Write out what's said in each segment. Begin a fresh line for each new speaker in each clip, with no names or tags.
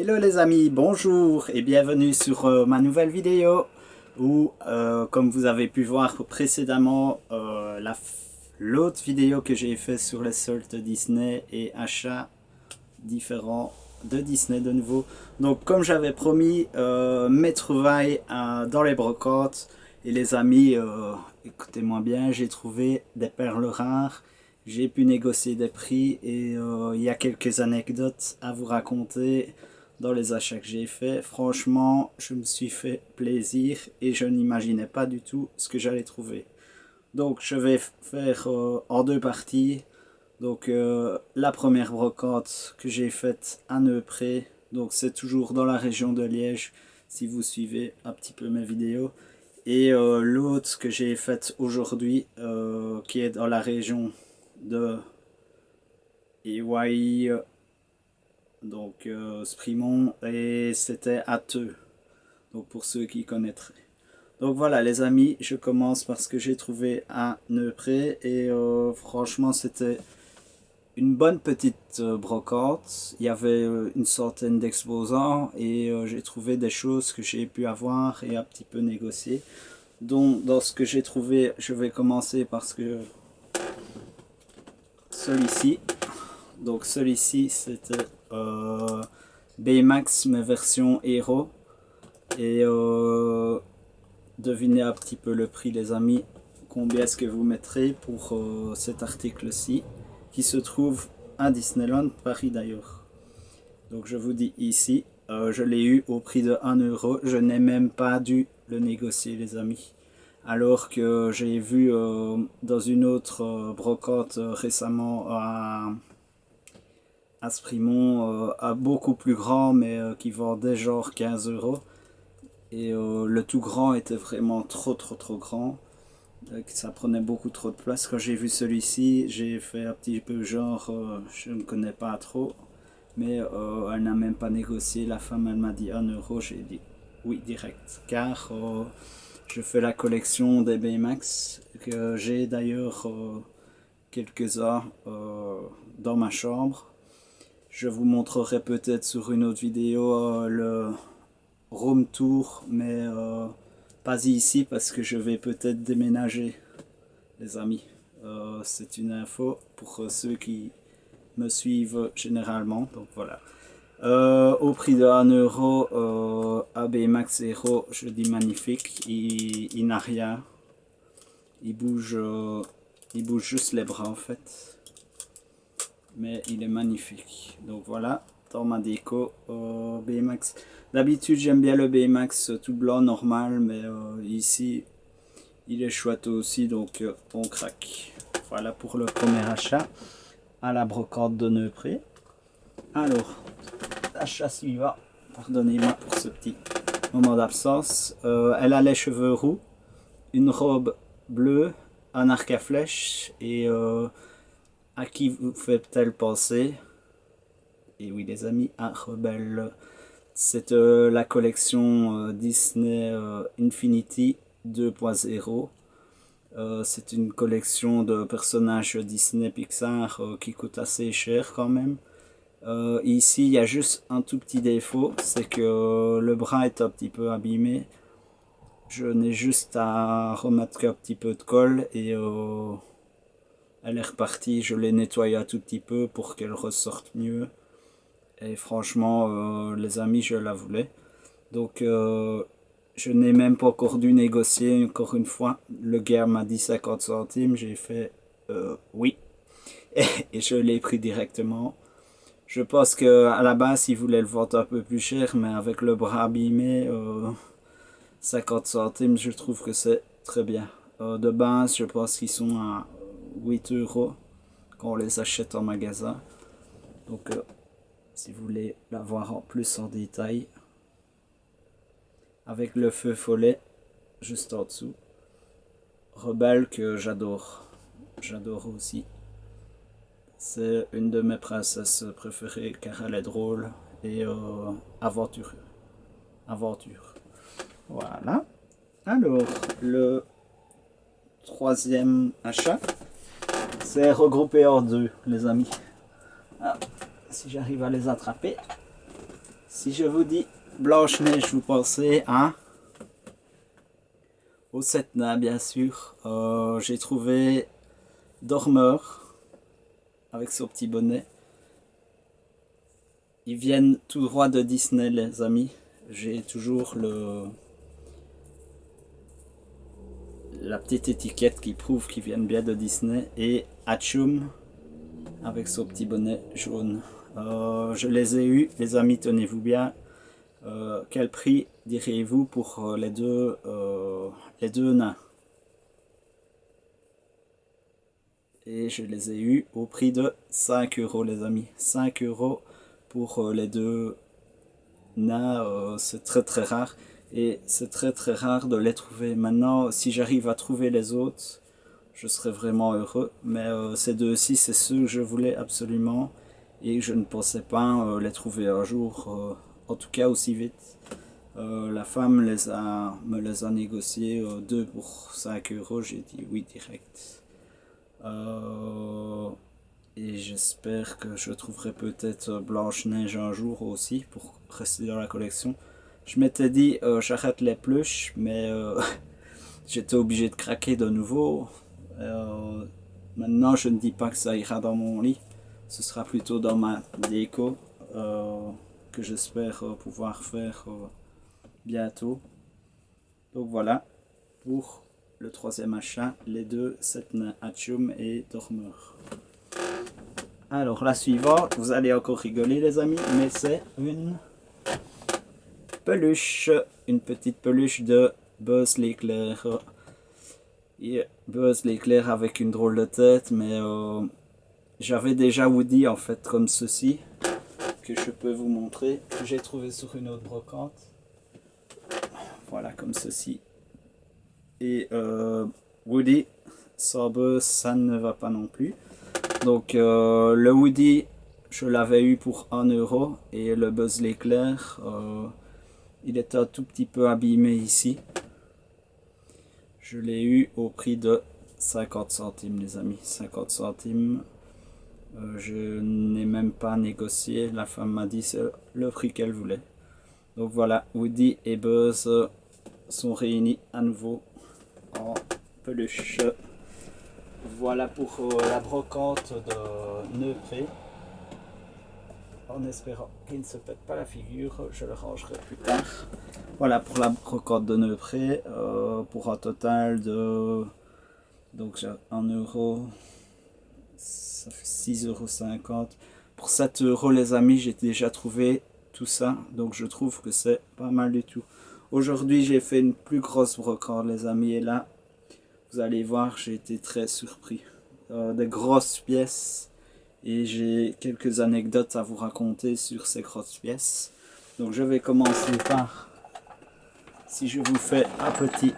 Hello les amis, bonjour et bienvenue sur ma nouvelle vidéo où, comme vous avez pu voir précédemment, l'autre vidéo que j'ai fait sur les soldes Disney et achats différents de Disney de nouveau. Donc comme j'avais promis, mes trouvailles dans les brocantes. Et les amis, écoutez-moi bien, j'ai trouvé des perles rares. J'ai pu négocier des prix et il y a quelques anecdotes à vous raconter dans les achats que j'ai fait. Franchement, je me suis fait plaisir et je n'imaginais pas du tout ce que j'allais trouver. Donc je vais faire en deux parties. Donc la première brocante que j'ai faite à Neupré, donc c'est toujours dans la région de Liège si vous suivez un petit peu mes vidéos. Et l'autre que j'ai faite aujourd'hui qui est dans la région de Hawaii, donc Sprimont, et c'était à Theux, donc pour ceux qui connaîtraient. Donc voilà les amis, je commence par ce que j'ai trouvé à Neupré et franchement c'était une bonne petite brocante. Il y avait une centaine d'exposants et j'ai trouvé des choses que j'ai pu avoir et un petit peu négocier. Donc dans ce que j'ai trouvé, je vais commencer parce que celui-ci. Donc celui-ci c'était Baymax mais version Hero. Et devinez un petit peu le prix les amis. Combien est-ce que vous mettrez pour cet article-ci qui se trouve à Disneyland Paris d'ailleurs. Donc je vous dis ici, je l'ai eu au prix de 1 euro. Je n'ai même pas dû le négocier les amis. Alors que j'ai vu dans une autre brocante récemment à Sprimont, à beaucoup plus grand mais qui vendait genre 15 euros. Et le tout grand était vraiment trop grand. Ça prenait beaucoup trop de place. Quand j'ai vu celui-ci, j'ai fait un petit peu genre, je ne connais pas trop. Mais elle n'a même pas négocié. La femme, elle m'a dit 1 euro. J'ai dit oui direct. Car je fais la collection des Baymax. Que j'ai d'ailleurs quelques-uns dans ma chambre. Je vous montrerai peut-être sur une autre vidéo le room tour. Mais pas ici parce que je vais peut-être déménager les amis. C'est une info pour ceux qui me suivent généralement. Donc voilà. Au prix de 1 euro, AB Max Hero, je dis magnifique. Il n'a rien. Il bouge juste les bras en fait. Mais il est magnifique. Donc voilà, dans ma déco BMX. D'habitude j'aime bien le BMX tout blanc normal, mais ici il est chouette aussi, donc on craque. Voilà pour le premier achat à la brocante de Neupré. Alors, achat suivant. Pardonnez-moi pour ce petit moment d'absence. Elle a les cheveux roux, une robe bleue, un arc à flèche et à qui vous fait-elle penser? Et oui les amis, à Rebelle. C'est la collection Disney Infinity 2.0. C'est une collection de personnages Disney Pixar qui coûte assez cher quand même. Ici il y a juste un tout petit défaut, c'est que le bras est un petit peu abîmé. Je n'ai juste à remettre un petit peu de colle et elle est repartie. Je l'ai nettoyée un tout petit peu pour qu'elle ressorte mieux. Et franchement, les amis, je la voulais. Donc, je n'ai même pas encore dû négocier, encore une fois. Le gars m'a dit 50 centimes. J'ai fait oui. Et je l'ai pris directement. Je pense qu'à la base, il voulait le vendre un peu plus cher. Mais avec le bras abîmé, 50 centimes, je trouve que c'est très bien. De base, je pense qu'ils sont à 8 euros quand on les achète en magasin. Donc, si vous voulez la voir en plus en détail, avec le feu follet juste en dessous. Rebelle que j'adore aussi. C'est une de mes princesses préférées car elle est drôle et aventure. Voilà. Alors, le troisième achat, c'est regroupé en deux, les amis. Ah, si j'arrive à les attraper, Si je vous dis Blanche-Neige, vous pensez à... Au 7 nains, bien sûr. J'ai trouvé Dormeur avec son petit bonnet. Ils viennent tout droit de Disney, les amis. J'ai toujours la petite étiquette qui prouve qu'ils viennent bien de Disney. Et Hatchoum avec son petit bonnet jaune. Je les ai eus, les amis, tenez-vous bien. Quel prix diriez-vous pour les deux nains? Et je les ai eus au prix de 5 euros, les amis. 5 euros pour les deux nains, c'est très très rare. Et c'est très très rare de les trouver. Maintenant, si j'arrive à trouver les autres, je serais vraiment heureux. Mais ces deux-ci, c'est ceux que je voulais absolument. Et je ne pensais pas les trouver un jour, en tout cas aussi vite. La femme me les a négociés 2 pour 5 euros. J'ai dit oui direct. Et j'espère que je trouverai peut-être Blanche-Neige un jour aussi pour rester dans la collection. Je m'étais dit j'arrête les pluches, mais j'étais obligé de craquer de nouveau. Maintenant je ne dis pas que ça ira dans mon lit, ce sera plutôt dans ma déco que j'espère pouvoir faire bientôt. Donc voilà pour le troisième achat, les deux 7 nains, Hatchoum et Dormeur. Alors la suivante, vous allez encore rigoler les amis, mais c'est une peluche, une petite peluche de Buzz l'éclair. Et Buzz l'éclair avec une drôle de tête, mais j'avais déjà Woody en fait comme ceci, que je peux vous montrer, que j'ai trouvé sur une autre brocante. Voilà, comme ceci. Et Woody, sans Buzz, ça ne va pas non plus. Donc le Woody, je l'avais eu pour 1 euro. Et le Buzz l'éclair, il est un tout petit peu abîmé ici. Je l'ai eu au prix de 50 centimes, les amis. 50 centimes. Je n'ai même pas négocié. La femme m'a dit c'est le prix qu'elle voulait. Donc voilà, Woody et Buzz sont réunis à nouveau en peluche. Voilà pour la brocante de Neupré. En espérant qu'il ne se pète pas la figure, je le rangerai plus tard. Voilà pour la brocante de Neupré, pour un total de donc 1 euro, ça fait 6,50 €. Pour 7 euros les amis, j'ai déjà trouvé tout ça, donc je trouve que c'est pas mal du tout. Aujourd'hui j'ai fait une plus grosse brocante les amis, et là vous allez voir, j'ai été très surpris. Des grosses pièces, et j'ai quelques anecdotes à vous raconter sur ces grosses pièces. Donc je vais commencer par, si je vous fais un petit,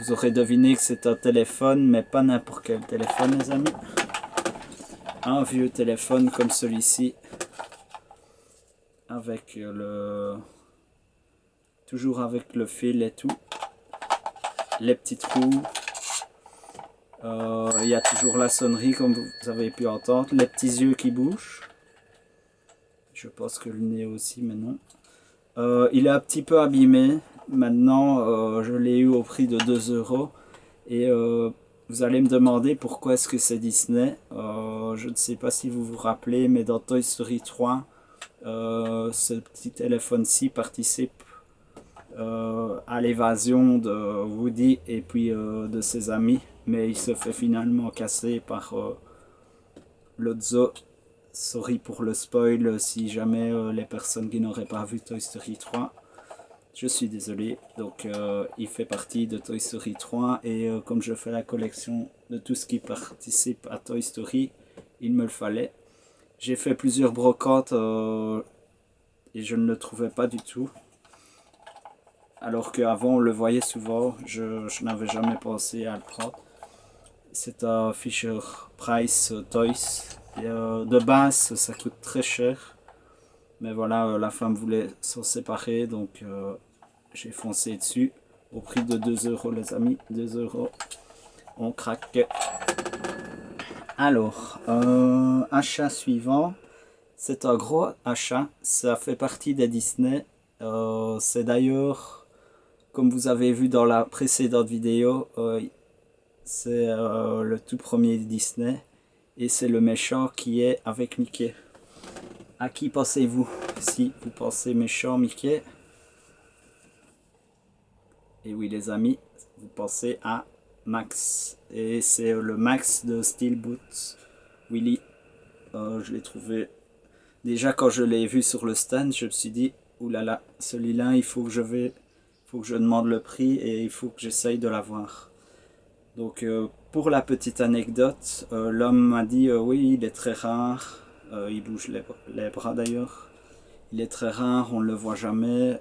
vous aurez deviné que c'est un téléphone, mais pas n'importe quel téléphone les amis. Un vieux téléphone comme celui-ci, avec toujours avec le fil et tout, les petits trous. Il y a toujours la sonnerie comme vous avez pu entendre, les petits yeux qui bougent. Je pense que le nez aussi, mais non. Il est un petit peu abîmé. Maintenant, je l'ai eu au prix de 2 euros. Et vous allez me demander pourquoi est-ce que c'est Disney. Je ne sais pas si vous vous rappelez, mais dans Toy Story 3, ce petit téléphone-ci participe à l'évasion de Woody et puis de ses amis. Mais il se fait finalement casser par Lotso. Sorry pour le spoil si jamais les personnes qui n'auraient pas vu Toy Story 3. Je suis désolé. Donc il fait partie de Toy Story 3 et comme je fais la collection de tout ce qui participe à Toy Story, il me le fallait. J'ai fait plusieurs brocantes et je ne le trouvais pas du tout. Alors qu'avant on le voyait souvent, je n'avais jamais pensé à le prendre. C'est un Fisher Price Toys. Et, de base ça coûte très cher. Mais voilà, la femme voulait s'en séparer, donc j'ai foncé dessus au prix de 2 euros les amis. 2 euros, on craque. Alors, achat suivant, C'est un gros achat, ça fait partie des Disney. C'est d'ailleurs, comme vous avez vu dans la précédente vidéo, c'est le tout premier Disney. Et c'est le méchant qui est avec Mickey. À qui pensez-vous si vous pensez méchant Mickey? Et oui les amis, vous pensez à Max. Et c'est le Max de Steelbook Willie. Je l'ai trouvé... Déjà quand je l'ai vu sur le stand, je me suis dit, oulala, celui-là il faut que je demande le prix et il faut que j'essaye de l'avoir. Donc pour la petite anecdote, l'homme m'a dit oui il est très rare, il bouge les bras d'ailleurs, il est très rare, on ne le voit jamais,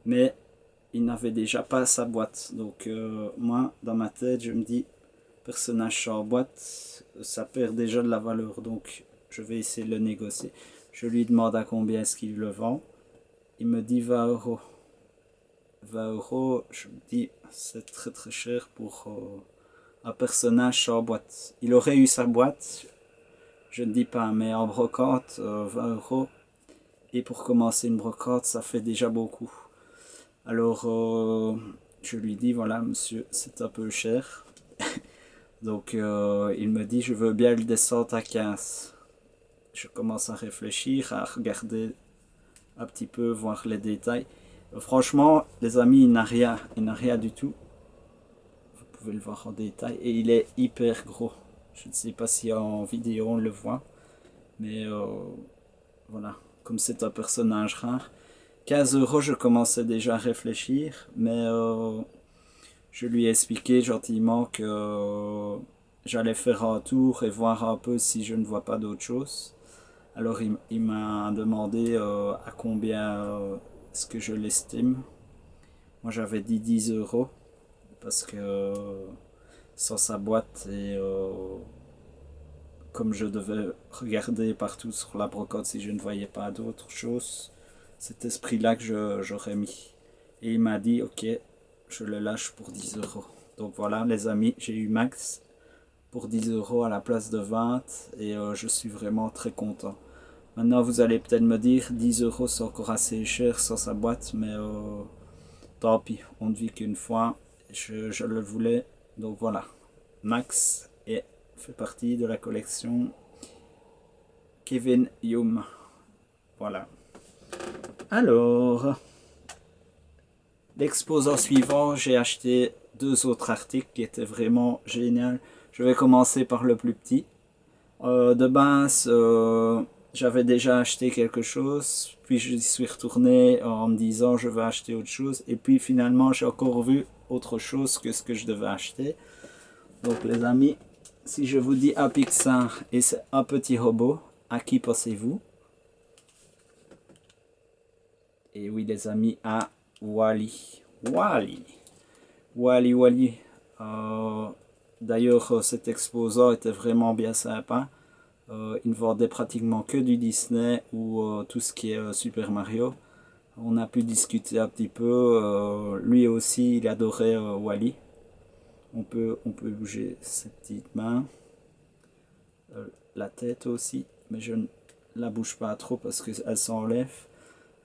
mais il n'avait déjà pas sa boîte. Donc moi dans ma tête je me dis personnage sans boîte, ça perd déjà de la valeur, donc je vais essayer de le négocier. Je lui demande à combien est-ce qu'il le vend, il me dit 20 euros. 20 euros, je me dis c'est très très cher pour un personnage sans boîte. Il aurait eu sa boîte, je ne dis pas, mais en brocante, 20 euros. Et pour commencer une brocante, ça fait déjà beaucoup. Alors je lui dis voilà monsieur, c'est un peu cher. Donc il me dit je veux bien le descendre à 15. Je commence à réfléchir, à regarder un petit peu, voir les détails. Franchement, les amis, il n'a rien du tout. Vous pouvez le voir en détail. Et il est hyper gros. Je ne sais pas si en vidéo on le voit. Mais voilà, comme c'est un personnage rare. 15 euros, je commençais déjà à réfléchir. Mais je lui ai expliqué gentiment que j'allais faire un tour et voir un peu si je ne vois pas d'autre chose. Alors il m'a demandé à combien est-ce que je l'estime. Moi j'avais dit 10 euros parce que sans sa boîte et comme je devais regarder partout sur la brocante si je ne voyais pas d'autres choses, cet esprit-là que j'aurais mis. Et il m'a dit ok, je le lâche pour 10 euros. Donc voilà les amis, j'ai eu Max pour 10 euros à la place de 20 et je suis vraiment très content. Maintenant, vous allez peut-être me dire 10 euros c'est encore assez cher sans sa boîte, mais tant pis, on ne vit qu'une fois. Je le voulais, donc voilà. Max fait partie de la collection Kevin Hume. Voilà. Alors, l'exposant suivant, j'ai acheté deux autres articles qui étaient vraiment géniaux. Je vais commencer par le plus petit. De base, j'avais déjà acheté quelque chose, puis je suis retourné en me disant je vais acheter autre chose, et puis finalement j'ai encore vu autre chose que ce que je devais acheter. Donc les amis, si je vous dis un Pixar et c'est un petit robot, à qui pensez-vous? Et oui les amis, à Wall-E. Wall-E. D'ailleurs cet exposant était vraiment bien sympa. Il ne vendait pratiquement que du Disney ou tout ce qui est Super Mario. On a pu discuter un petit peu. Lui aussi, il adorait Wall-E. On peut bouger ses petites mains. La tête aussi. Mais je ne la bouge pas trop parce qu'elle s'enlève.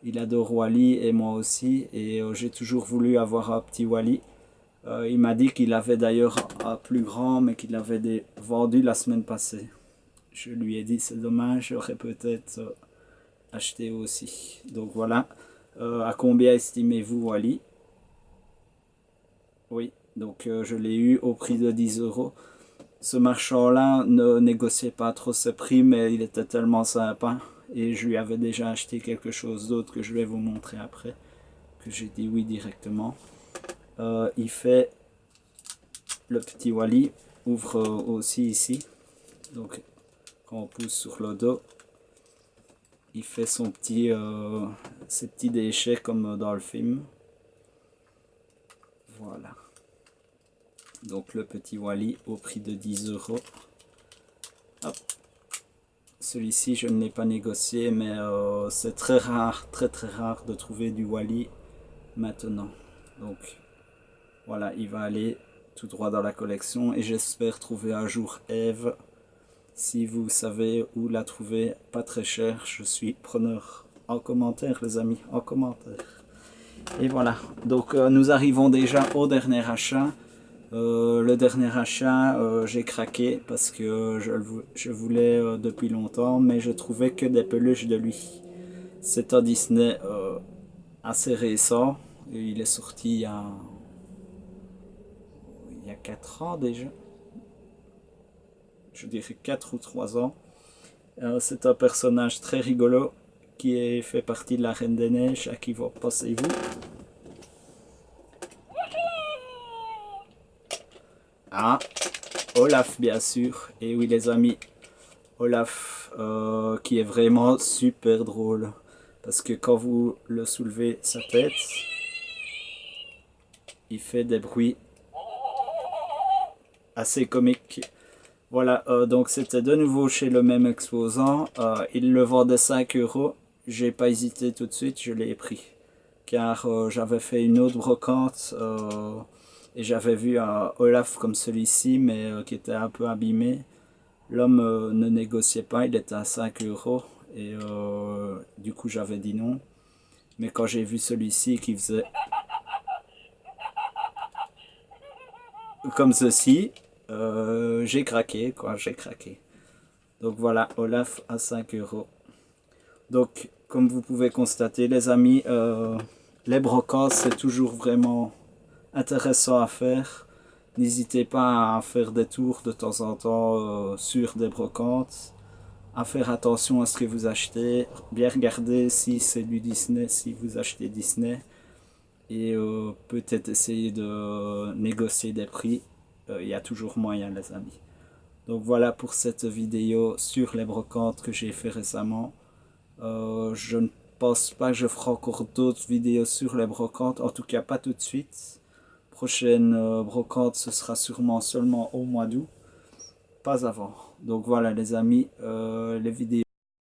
Il adore Wall-E et moi aussi. Et j'ai toujours voulu avoir un petit Wall-E. Il m'a dit qu'il avait d'ailleurs un plus grand, mais qu'il avait vendu la semaine passée. Je lui ai dit c'est dommage, j'aurais peut-être acheté aussi. Donc voilà. À combien estimez-vous Wall-E? Oui, donc je l'ai eu au prix de 10 euros. Ce marchand-là ne négociait pas trop ses prix, mais il était tellement sympa. Et je lui avais déjà acheté quelque chose d'autre que je vais vous montrer après. Que j'ai dit oui directement. Il fait le petit Wall-E. Ouvre aussi ici. Donc quand on pousse sur le dos, il fait ses petits déchets comme dans le film. Voilà. Donc le petit Wall-E au prix de 10 euros. Celui-ci je ne l'ai pas négocié, mais c'est très rare de trouver du Wall-E maintenant. Donc voilà, il va aller tout droit dans la collection et j'espère trouver un jour Eve. Si vous savez où la trouver, pas très cher, je suis preneur. En commentaire les amis, en commentaire. Et voilà, donc nous arrivons déjà au dernier achat. Le dernier achat, j'ai craqué parce que je voulais depuis longtemps, mais je trouvais que des peluches de lui. C'est un Disney assez récent. Il est sorti il y a 4 ans déjà. Je dirais 4 ou 3 ans. C'est un personnage très rigolo qui fait partie de la Reine des Neiges. À qui vous pensez-vous? Ah, Olaf bien sûr. Et oui les amis, Olaf qui est vraiment super drôle. Parce que quand vous le soulevez sa tête, il fait des bruits assez comiques. Voilà, donc c'était de nouveau chez le même exposant. Il le vendait 5 euros. J'ai pas hésité tout de suite, je l'ai pris. Car j'avais fait une autre brocante et j'avais vu un Olaf comme celui-ci, mais qui était un peu abîmé. L'homme ne négociait pas, il était à 5 euros. Et du coup, j'avais dit non. Mais quand j'ai vu celui-ci qui faisait comme ceci, j'ai craqué, quoi, j'ai craqué. Donc voilà, Olaf à 5 euros. Donc, comme vous pouvez constater, les amis, les brocantes, c'est toujours vraiment intéressant à faire. N'hésitez pas à faire des tours de temps en temps sur des brocantes, à faire attention à ce que vous achetez, bien regarder si c'est du Disney, si vous achetez Disney, et peut-être essayer de négocier des prix. Il y a toujours moyen, les amis. Donc voilà pour cette vidéo sur les brocantes que j'ai fait récemment. Je ne pense pas que je ferai encore d'autres vidéos sur les brocantes, en tout cas pas tout de suite. Prochaine brocante, ce sera sûrement seulement au mois d'août, pas avant. Donc voilà les amis, les vidéos.